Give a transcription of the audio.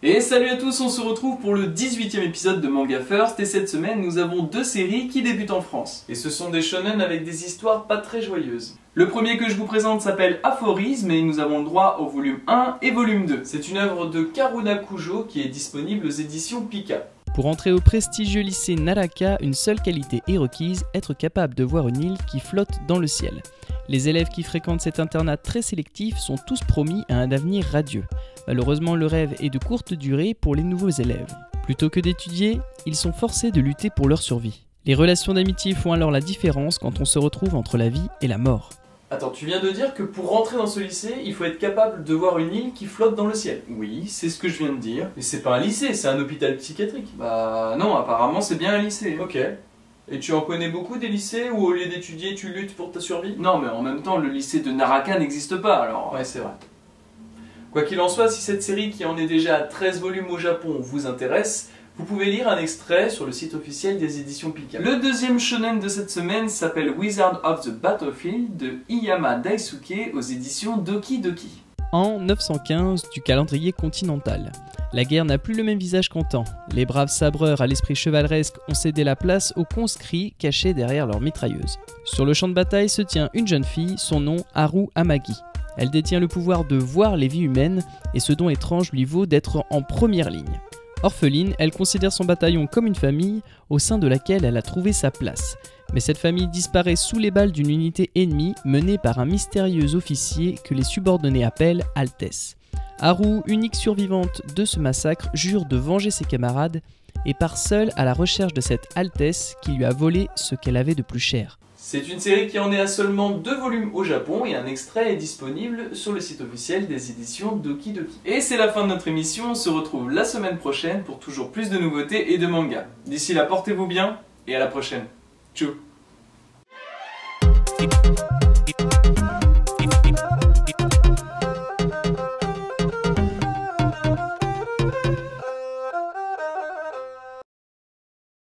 Et salut à tous, on se retrouve pour le 18e épisode de Manga First et cette semaine nous avons deux séries qui débutent en France. Et ce sont des shonen avec des histoires pas très joyeuses. Le premier que je vous présente s'appelle Aphorisme et nous avons le droit au volume 1 et volume 2. C'est une œuvre de Karuna Kujo qui est disponible aux éditions Pika. Pour entrer au prestigieux lycée Naraka, une seule qualité est requise, être capable de voir une île qui flotte dans le ciel. Les élèves qui fréquentent cet internat très sélectif sont tous promis à un avenir radieux. Malheureusement, le rêve est de courte durée pour les nouveaux élèves. Plutôt que d'étudier, ils sont forcés de lutter pour leur survie. Les relations d'amitié font alors la différence quand on se retrouve entre la vie et la mort. Attends, tu viens de dire que pour rentrer dans ce lycée, il faut être capable de voir une île qui flotte dans le ciel. Oui, c'est ce que je viens de dire. Mais c'est pas un lycée, c'est un hôpital psychiatrique. Bah non, apparemment c'est bien un lycée. Ok. Et tu en connais beaucoup des lycées où au lieu d'étudier, tu luttes pour ta survie? Non, mais en même temps, le lycée de Naraka n'existe pas, alors... Ouais, c'est vrai. Quoi qu'il en soit, si cette série qui en est déjà à 13 volumes au Japon vous intéresse, vous pouvez lire un extrait sur le site officiel des éditions Pika. Le deuxième shonen de cette semaine s'appelle Wizard of the Battlefield de Iyama Daisuke aux éditions Doki Doki. En 915 du calendrier continental, la guerre n'a plus le même visage qu'antan. Les braves sabreurs à l'esprit chevaleresque ont cédé la place aux conscrits cachés derrière leurs mitrailleuses. Sur le champ de bataille se tient une jeune fille, son nom Haru Amagi. Elle détient le pouvoir de voir les vies humaines et ce don étrange lui vaut d'être en première ligne. Orpheline, elle considère son bataillon comme une famille au sein de laquelle elle a trouvé sa place. Mais cette famille disparaît sous les balles d'une unité ennemie menée par un mystérieux officier que les subordonnés appellent Altesse. Haru, unique survivante de ce massacre, jure de venger ses camarades et part seule à la recherche de cette Altesse qui lui a volé ce qu'elle avait de plus cher. C'est une série qui en est à seulement 2 volumes au Japon et un extrait est disponible sur le site officiel des éditions Doki Doki. Et c'est la fin de notre émission, on se retrouve la semaine prochaine pour toujours plus de nouveautés et de mangas. D'ici là, portez-vous bien et à la prochaine. Tchou.